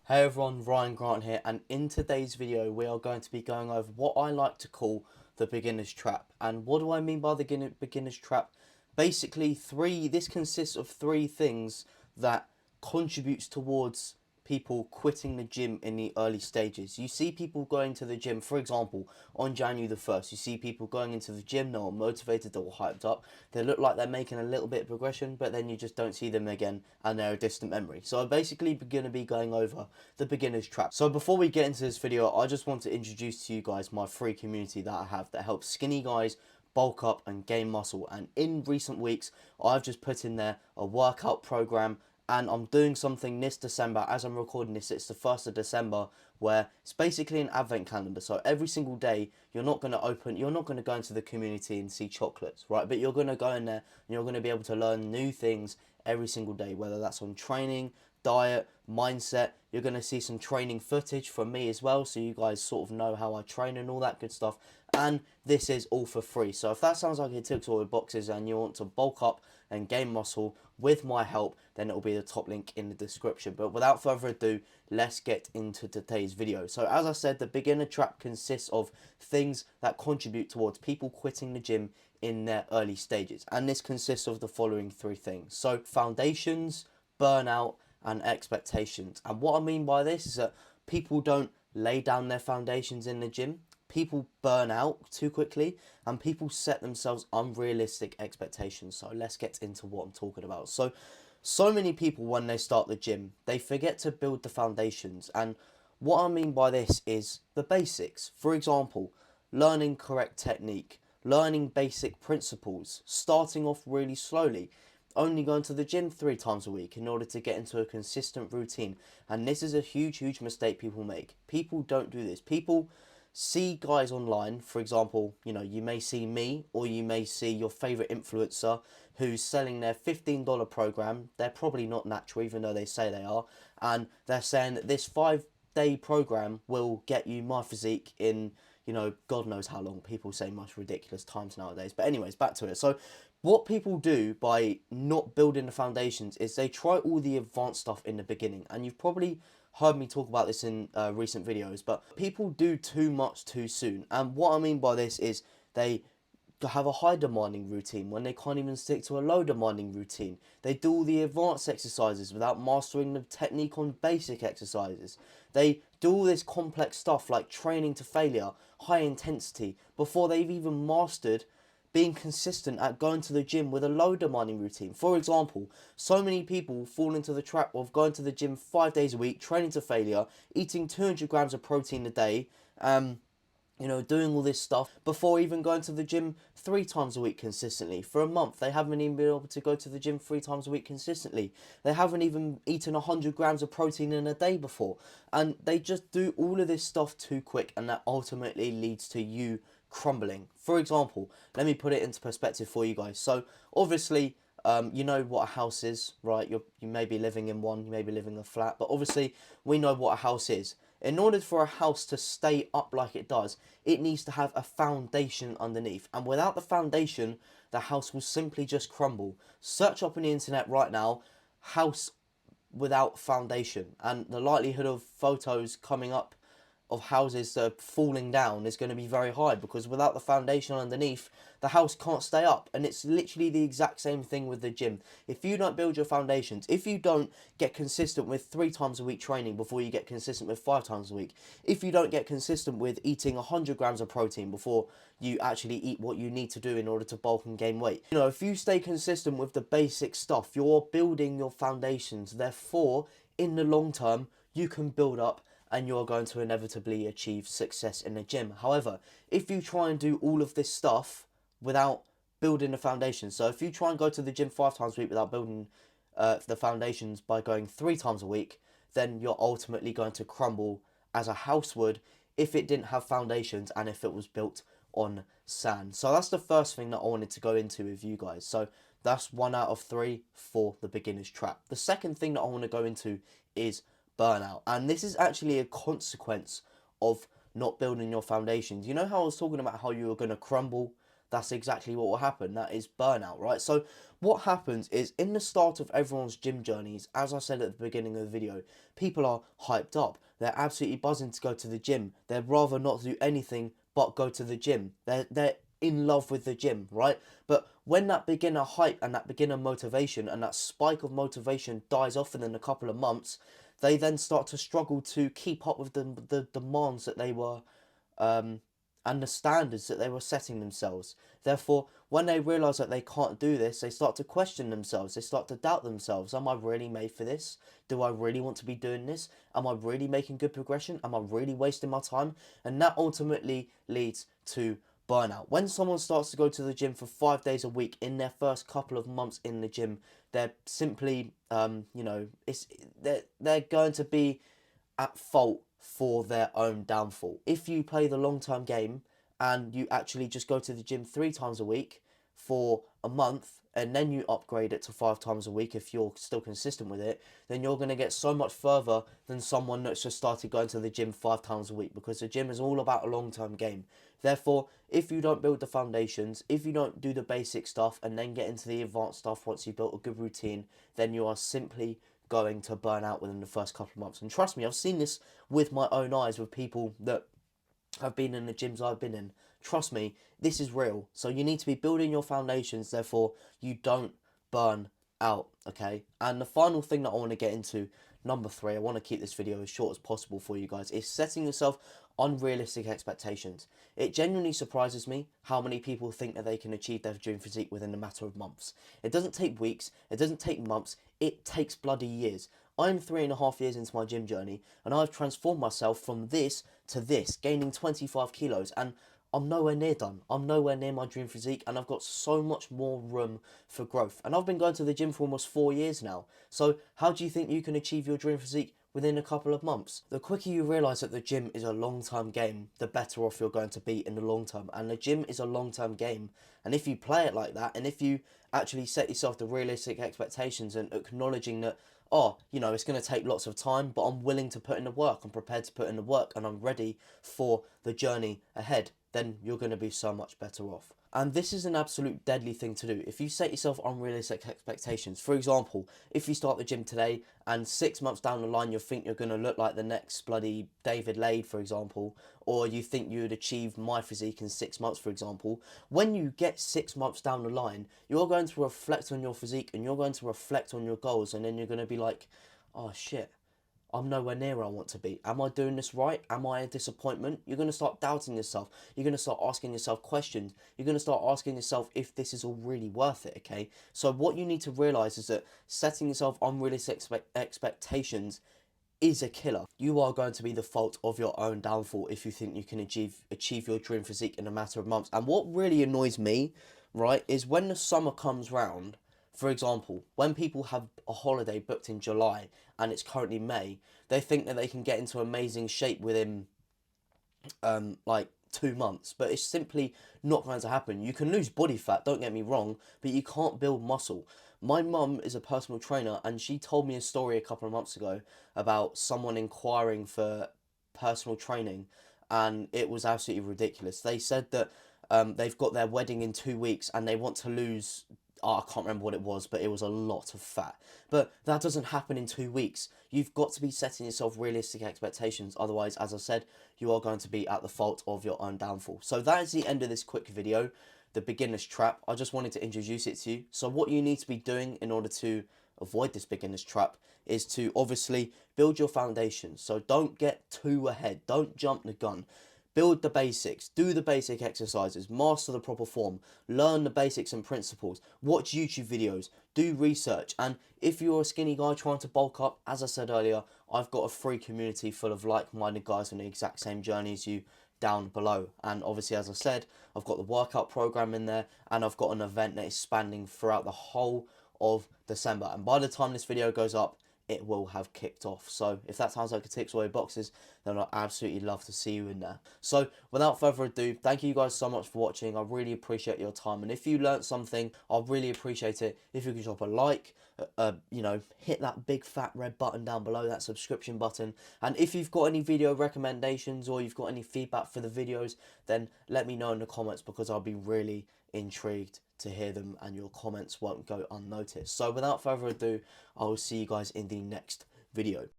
Hey everyone, Ryan Grant here, and in today's video we are going to be going over what I like to call the beginner's trap. And what do I mean by the beginner's trap? Basically, this consists of three things that contributes towards people quitting the gym in the early stages. You see people going to the gym, for example, on January the 1st, you see people going into the gym, they're all motivated, they're all hyped up, they look like they're making a little bit of progression, but then you just don't see them again and they're a distant memory. So I'm basically going to be going over the beginner's trap. So before we get into this video, I just want to introduce to you guys my free community that I have that helps skinny guys bulk up and gain muscle. And in recent weeks, I've just put in there a workout program, and I'm doing something this December. As I'm recording this, it's the 1st of December, where it's basically an advent calendar. So every single day, you're not going to go into the community and see chocolates, right? But you're going to go in there and you're going to be able to learn new things every single day, whether that's on training, diet, mindset. You're going to see some training footage from me as well, so you guys sort of know how I train and all that good stuff. And this is all for free. So if that sounds like it ticks all the boxes and you want to bulk up and gain muscle with my help, then it'll be the top link in the description. But without further ado, let's get into today's video. So as I said, the beginner trap consists of things that contribute towards people quitting the gym in their early stages. And this consists of the following three things. So foundations, burnout, and expectations. And what I mean by this is that people don't lay down their foundations in the gym. People burn out too quickly, and people set themselves unrealistic expectations. So let's get into what I'm talking about. So many people, when they start the gym, they forget to build the foundations. And what I mean by this is the basics. For example, learning correct technique, learning basic principles, starting off really slowly, only going to the gym 3 times a week in order to get into a consistent routine. And this is a huge mistake people make. People don't do this. People see guys online, for example, you may see me, or you may see your favorite influencer who's selling their $15 program. They're probably not natural, even though they say they are, and they're saying that this 5-day program will get you my physique in, God knows how long. People say much ridiculous times nowadays. But anyways, back to it. So what people do by not building the foundations is they try all the advanced stuff in the beginning. And you've probably heard me talk about this in recent videos, but people do too much too soon. And what I mean by this is they have a high demanding routine when they can't even stick to a low demanding routine. They do all the advanced exercises without mastering the technique on basic exercises. They do all this complex stuff like training to failure, high intensity, before they've even mastered being consistent at going to the gym with a low demanding routine. For example, so many people fall into the trap of going to the gym 5 days a week, training to failure, eating 200 grams of protein a day, doing all this stuff before even going to the gym 3 times a week consistently. For a month, they haven't even been able to go to the gym 3 times a week consistently. They haven't even eaten 100 grams of protein in a day before. And they just do all of this stuff too quick, and that ultimately leads to you crumbling. For example, let me put it into perspective for you guys. So obviously, you know what a house is, right? You may be living in one, you may be living in a flat, but obviously we know what a house is. In order for a house to stay up like it does, it needs to have a foundation underneath. And without the foundation, the house will simply just crumble. Search up on the internet right now, house without foundation, and the likelihood of photos coming up of houses that are falling down is going to be very high, because without the foundation underneath, the house can't stay up. And it's literally the exact same thing with the gym. If you don't build your foundations, if you don't get consistent with 3 times a week training before you get consistent with 5 times a week, if you don't get consistent with eating 100 grams of protein before you actually eat what you need to do in order to bulk and gain weight, if you stay consistent with the basic stuff, you're building your foundations. Therefore, in the long term, you can build up and you're going to inevitably achieve success in the gym. However, if you try and do all of this stuff without building the foundation, so if you try and go to the gym 5 times a week without building the foundations by going 3 times a week, then you're ultimately going to crumble as a house would if it didn't have foundations and if it was built on sand. So that's the first thing that I wanted to go into with you guys. So that's 1 out of 3 for the beginner's trap. The second thing that I want to go into is burnout. And this is actually a consequence of not building your foundations. You know how I was talking about how you were going to crumble? that's exactly what will happen. That is burnout, right? So what happens is, in the start of everyone's gym journeys, as I said at the beginning of the video, people are hyped up. They're absolutely buzzing to go to the gym. They'd rather not do anything but go to the gym. They're in love with the gym, right? But when that beginner hype and that beginner motivation and that spike of motivation dies off within a couple of months, they then start to struggle to keep up with the demands that they were and the standards that they were setting themselves. Therefore, when they realise that they can't do this, they start to question themselves. They start to doubt themselves. Am I really made for this? Do I really want to be doing this? Am I really making good progression? Am I really wasting my time? And that ultimately leads to burnout. When someone starts to go to the gym for 5 days a week in their first couple of months in the gym, they're simply, they're going to be at fault for their own downfall. If you play the long-term game and you actually just go to the gym 3 times a week for a month, and then you upgrade it to 5 times a week if you're still consistent with it, then you're going to get so much further than someone that's just started going to the gym 5 times a week, because the gym is all about a long-term game. Therefore, if you don't build the foundations, if you don't do the basic stuff and then get into the advanced stuff once you've built a good routine, then you are simply going to burn out within the first couple of months. And trust me, I've seen this with my own eyes with people that have been in the gyms I've been in. Trust me, this is real. So you need to be building your foundations, therefore you don't burn out, okay? And the final thing that I want to get into, number 3, I want to keep this video as short as possible for you guys, is setting yourself unrealistic expectations. It genuinely surprises me how many people think that they can achieve their dream physique within a matter of months. It doesn't take weeks, it doesn't take months, it takes bloody years. I'm 3.5 years into my gym journey, and I've transformed myself from this to this, gaining 25 kilos, and I'm nowhere near done. I'm nowhere near my dream physique, and I've got so much more room for growth. And I've been going to the gym for almost 4 years now. So how do you think you can achieve your dream physique within a couple of months? The quicker you realise that the gym is a long-term game, the better off you're going to be in the long term. And the gym is a long-term game. And if you play it like that, and if you actually set yourself the realistic expectations and acknowledging that, oh, you know, it's going to take lots of time, but I'm willing to put in the work, I'm prepared to put in the work, and I'm ready for the journey ahead, then you're going to be so much better off. And this is an absolute deadly thing to do. If you set yourself unrealistic expectations, for example, if you start the gym today and 6 months down the line you think you're going to look like the next bloody David Lade, for example, or you think you would achieve my physique in 6 months, for example, when you get 6 months down the line, you're going to reflect on your physique and you're going to reflect on your goals, and then you're going to be like, oh shit, I'm nowhere near where I want to be. Am I doing this right? Am I a disappointment? You're going to start doubting yourself. You're going to start asking yourself questions. You're going to start asking yourself if this is all really worth it, okay? So what you need to realise is that setting yourself unrealistic expectations is a killer. You are going to be the fault of your own downfall if you think you can achieve your dream physique in a matter of months. And what really annoys me, right, is when the summer comes round. For example, when people have a holiday booked in July and it's currently May, they think that they can get into amazing shape within like 2 months, but it's simply not going to happen. You can lose body fat, don't get me wrong, but you can't build muscle. My mum is a personal trainer, and she told me a story a couple of months ago about someone inquiring for personal training, and it was absolutely ridiculous. They said that they've got their wedding in 2 weeks and they want to lose, I can't remember what it was, but it was a lot of fat. But that doesn't happen in 2 weeks. You've got to be setting yourself realistic expectations. Otherwise, as I said, you are going to be at the fault of your own downfall. So that is the end of this quick video, the beginner's trap. I just wanted to introduce it to you. So what you need to be doing in order to avoid this beginner's trap is to obviously build your foundation. So don't get too ahead. Don't jump the gun. Build the basics, do the basic exercises, master the proper form, learn the basics and principles, watch YouTube videos, do research. And if you're a skinny guy trying to bulk up, as I said earlier, I've got a free community full of like-minded guys on the exact same journey as you down below. And obviously, as I said, I've got the workout program in there, and I've got an event that is spanning throughout the whole of December. And by the time this video goes up, it will have kicked off. So if that sounds like it ticks all your boxes, then I'd absolutely love to see you in there. So without further ado, thank you guys so much for watching. I really appreciate your time, and if you learnt something, I'd really appreciate it if you could drop a like, hit that big fat red button down below, that subscription button. And if you've got any video recommendations or you've got any feedback for the videos, then let me know in the comments, because I'll be really intrigued to hear them, and your comments won't go unnoticed. So without further ado, I will see you guys in the next video.